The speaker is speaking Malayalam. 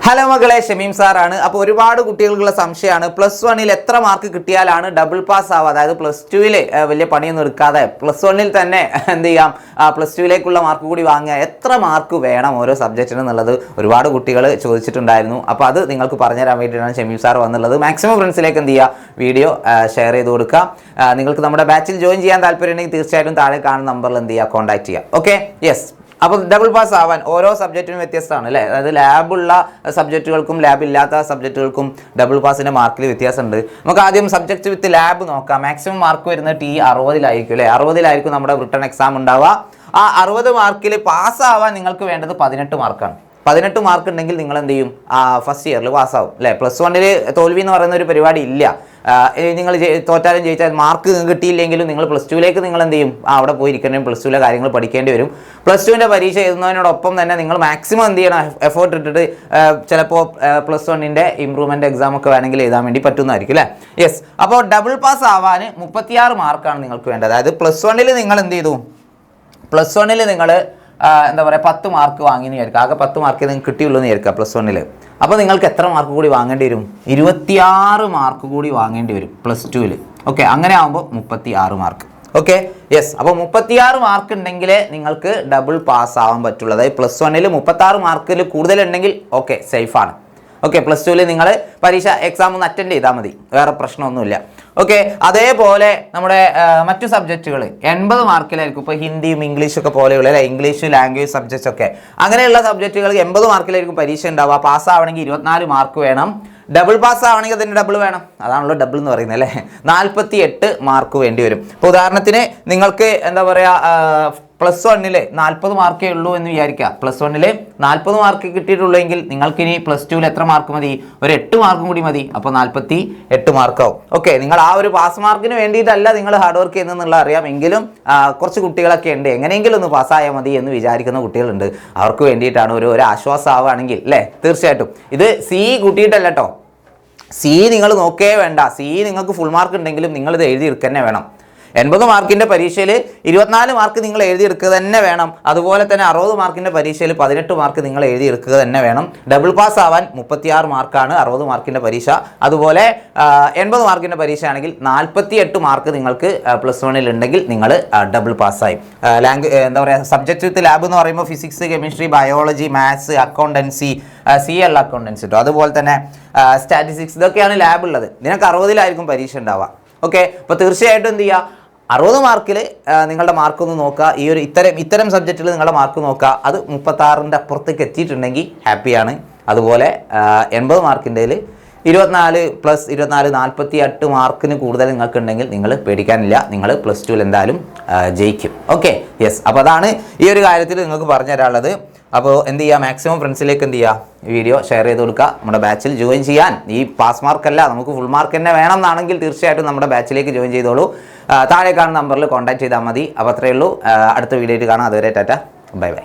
ഹലോ മക്കളെ, ഷമീം സാറാണ്. അപ്പോൾ ഒരുപാട് കുട്ടികൾക്കുള്ള സംശയമാണ്, +1 എത്ര മാർക്ക് കിട്ടിയാലാണ് ഡബിൾ പാസ് ആവുക? അതായത് +2 വലിയ പണിയൊന്നും എടുക്കാതെ +1 തന്നെ എന്ത് ചെയ്യാം, +2 മാർക്ക് കൂടി വാങ്ങുക, എത്ര മാർക്ക് വേണം ഓരോ സബ്ജക്റ്റിന് എന്നുള്ളത് ഒരുപാട് കുട്ടികൾ ചോദിച്ചിട്ടുണ്ടായിരുന്നു. അപ്പോൾ അത് നിങ്ങൾക്ക് പറഞ്ഞുതരാൻ വേണ്ടിയിട്ടാണ് ഷമീം സാർ വന്നുള്ളത്. മാക്സിമം ഫ്രണ്ട്സിലേക്ക് എന്ത് ചെയ്യുക, വീഡിയോ ഷെയർ ചെയ്ത് കൊടുക്കുക. നിങ്ങൾക്ക് നമ്മുടെ ബാച്ചിൽ ജോയിൻ ചെയ്യാൻ താല്പര്യമുണ്ടെങ്കിൽ തീർച്ചയായിട്ടും താഴെ കാണുന്ന നമ്പറിൽ എന്ത് ചെയ്യുക, കോൺടാക്ട് ചെയ്യുക. Okay, yes. അപ്പോൾ ഡബിൾ പാസ് ആവാൻ ഓരോ സബ്ജക്റ്റിനും വ്യത്യസ്തമാണ് അല്ലേ? അതായത് ലാബുള്ള സബ്ജക്റ്റുകൾക്കും ലാബ് ഇല്ലാത്ത സബ്ജക്റ്റുകൾക്കും ഡബിൾ പാസിൻ്റെ മാർക്കിൽ വ്യത്യാസമുണ്ട്. നമുക്ക് ആദ്യം സബ്ജക്റ്റ് വിത്ത് ലാബ് നോക്കാം. മാക്സിമം മാർക്ക് വരുന്നത് T60 അല്ലേ? 60 നമ്മുടെ റിട്ടൺ എക്സാം ഉണ്ടാവുക. ആ 60 മാർക്കിൽ പാസ്സാവാൻ നിങ്ങൾക്ക് വേണ്ടത് 18 മാർക്കാണ്. 18 മാർക്ക് ഉണ്ടെങ്കിൽ നിങ്ങൾ എന്ത് ചെയ്യും, ഫസ്റ്റ് ഇയറിൽ പാസ്സാവും അല്ലേ? +1 തോൽവി എന്ന് പറയുന്ന ഒരു പരിപാടി ഇല്ല. നിങ്ങൾ തോറ്റാലും ജയിച്ചാൽ മാർക്ക് കിട്ടിയില്ലെങ്കിലും നിങ്ങൾ +2 നിങ്ങൾ എന്ത് ചെയ്യും, അവിടെ പോയി ഇരിക്കണം, +2 കാര്യങ്ങൾ പഠിക്കേണ്ടി വരും. +2 പരീക്ഷ എഴുതുന്നതിനോടൊപ്പം തന്നെ നിങ്ങൾ മാക്സിമം എന്ത് ചെയ്യണം, എഫേർട്ട് ഇട്ടിട്ട് ചിലപ്പോൾ +1 ഇമ്പ്രൂവ്മെൻറ്റ് എക്സാം ഒക്കെ വേണമെങ്കിൽ എഴുതാൻ വേണ്ടി പറ്റുന്നതായിരിക്കും അല്ലേ? യെസ്. അപ്പോൾ ഡബിൾ പാസ് ആവാൻ 36 മാർക്കാണ് നിങ്ങൾക്ക് വേണ്ടത്. അതായത് +1 നിങ്ങൾ എന്ത് ചെയ്തു, +1 നിങ്ങൾ എന്താ പറയുക 10 മാർക്ക് വാങ്ങിയെന്ന് വിചാരിക്കുക. ആകെ 10 മാർക്ക് നിങ്ങൾക്ക് കിട്ടിയുള്ളൂ എന്ന് വിചാരിക്കുക +1. അപ്പോൾ നിങ്ങൾക്ക് എത്ര മാർക്ക് കൂടി വാങ്ങേണ്ടി വരും? 26 മാർക്ക് കൂടി വാങ്ങേണ്ടി വരും +2. ഓക്കെ, അങ്ങനെ ആകുമ്പോൾ 36 മാർക്ക്. Okay, yes. അപ്പോൾ 36 മാർക്ക് ഉണ്ടെങ്കിൽ നിങ്ങൾക്ക് ഡബിൾ പാസ് ആവാൻ പറ്റുള്ളൂ. അതായത് +1 36 മാർക്കിൽ കൂടുതലുണ്ടെങ്കിൽ ഓക്കെ, സേഫാണ്. ഓക്കെ, +2 നിങ്ങൾ പരീക്ഷ എക്സാം ഒന്ന് അറ്റൻഡ് ചെയ്താൽ മതി, വേറെ പ്രശ്നമൊന്നുമില്ല. ഓക്കെ, അതേപോലെ നമ്മുടെ മറ്റു സബ്ജക്റ്റുകൾ 80 മാർക്കിലായിരിക്കും. ഇപ്പോൾ ഹിന്ദിയും ഇംഗ്ലീഷും ഒക്കെ പോലെയുള്ള അല്ലെ, ഇംഗ്ലീഷ് ലാംഗ്വേജ് സബ്ജക്ട്സ് ഒക്കെ, അങ്ങനെയുള്ള സബ്ജക്റ്റുകൾ 80 മാർക്കിലായിരിക്കും പരീക്ഷ ഉണ്ടാവുക. പാസ്സാവണമെങ്കിൽ 24 മാർക്ക് വേണം. ഡബിൾ പാസ് ആവണമെങ്കിൽ അതിന് ഡബിൾ വേണം. അതാണല്ലോ ഡബിൾ എന്ന് പറയുന്നത് അല്ലേ? 48 മാർക്ക് വേണ്ടി വരും. ഇപ്പോൾ ഉദാഹരണത്തിന് നിങ്ങൾക്ക് എന്താ പറയുക, +1 40 മാർക്കേ ഉള്ളൂ എന്ന് വിചാരിക്കുക. +1 40 മാർക്ക് കിട്ടിയിട്ടുള്ളൂ എങ്കിൽ നിങ്ങൾക്കിനി +2 എത്ര മാർക്ക് മതി? ഒരു 8 മാർക്കും കൂടി മതി. അപ്പോൾ 48 മാർക്കാവും. ഓക്കെ, നിങ്ങൾ ആ ഒരു പാസ് മാർക്കിന് വേണ്ടിയിട്ടല്ല നിങ്ങൾ ഹാർഡ് വർക്ക് ചെയ്യുന്നതെന്നുള്ള അറിയാം. എങ്കിലും കുറച്ച് കുട്ടികളൊക്കെ ഉണ്ട്, എങ്ങനെയെങ്കിലും ഒന്ന് പാസ്സായാൽ മതി എന്ന് വിചാരിക്കുന്ന കുട്ടികളുണ്ട്. അവർക്ക് വേണ്ടിയിട്ടാണ് ഒരു ആശ്വാസം ആവുകയാണെങ്കിൽ അല്ലേ? തീർച്ചയായിട്ടും ഇത് സി കൂട്ടിയിട്ടല്ല കേട്ടോ. സി നിങ്ങൾ നോക്കേ വേണ്ട. സി നിങ്ങൾക്ക് ഫുൾ മാർക്ക് ഉണ്ടെങ്കിലും നിങ്ങളിത് എഴുതിയെടുക്കുക തന്നെ വേണം. 80 മാർക്കിൻ്റെ പരീക്ഷയിൽ 24 മാർക്ക് നിങ്ങൾ എഴുതിയെടുക്കുക തന്നെ വേണം. അതുപോലെ തന്നെ 60 മാർക്കിൻ്റെ പരീക്ഷയിൽ 18 മാർക്ക് നിങ്ങൾ എഴുതിയെടുക്കുക തന്നെ വേണം. ഡബിൾ പാസ് ആവാൻ 36 മാർക്കാണ് 60 മാർക്കിൻ്റെ പരീക്ഷ. അതുപോലെ 80 മാർക്കിൻ്റെ പരീക്ഷ ആണെങ്കിൽ 48 മാർക്ക് നിങ്ങൾക്ക് +1 ഉണ്ടെങ്കിൽ നിങ്ങൾ ഡബിൾ പാസ്സായി. എന്താ പറയുക, സബ്ജക്റ്റ് വിത്ത് ലാബ് എന്ന് പറയുമ്പോൾ physics, chemistry, biology, maths, accountancy, CL accountancy കേട്ടോ, അതുപോലെ തന്നെ സ്റ്റാറ്റിസ്റ്റിക്സ്, ഇതൊക്കെയാണ് ലാബ് ഉള്ളത്. ഇതിനൊക്കെ 60 പരീക്ഷ ഉണ്ടാവുക. ഓക്കെ, അപ്പോൾ തീർച്ചയായിട്ടും എന്ത് ചെയ്യുക, 60 മാർക്കിൽ നിങ്ങളുടെ മാർക്കൊന്ന് നോക്കുക. ഈ ഒരു ഇത്തരം സബ്ജക്റ്റിൽ നിങ്ങളുടെ മാർക്ക് നോക്കുക. അത് 36ൻ്റെ അപ്പുറത്തേക്ക് എത്തിയിട്ടുണ്ടെങ്കിൽ ഹാപ്പിയാണ്. അതുപോലെ 80 മാർക്കിൻ്റെയിൽ 24 + 24 48 മാർക്കിന് കൂടുതൽ നിങ്ങൾക്ക് ഉണ്ടെങ്കിൽ നിങ്ങൾ പേടിക്കാനില്ല, നിങ്ങൾ +2 എന്തായാലും ജയിക്കും. Okay, yes. അപ്പോൾ അതാണ് ഈ ഒരു കാര്യത്തിൽ നിങ്ങൾക്ക് പറഞ്ഞു തരാനുള്ളത്. അപ്പോൾ എന്ത് ചെയ്യുക, മാക്സിമം ഫ്രണ്ട്സിലേക്ക് എന്ത് ചെയ്യുക, വീഡിയോ ഷെയർ ചെയ്ത് കൊടുക്കുക. നമ്മുടെ ബാച്ചിൽ ജോയിൻ ചെയ്യാൻ ഈ പാസ് മാർക്കല്ല, നമുക്ക് ഫുൾ മാർക്ക് തന്നെ വേണം എന്നാണെങ്കിൽ തീർച്ചയായിട്ടും നമ്മുടെ ബാച്ചിലേക്ക് ജോയിൻ ചെയ്തോളൂ. താഴെ കാണുന്ന നമ്പറിൽ കോൺടാക്ട് ചെയ്താൽ മതി. അപ്പോൾ അത്രയേ ഉള്ളൂ. അടുത്ത വീഡിയോ ആയിട്ട് കാണാം. അതുവരെ ടാറ്റ, ബൈ ബൈ.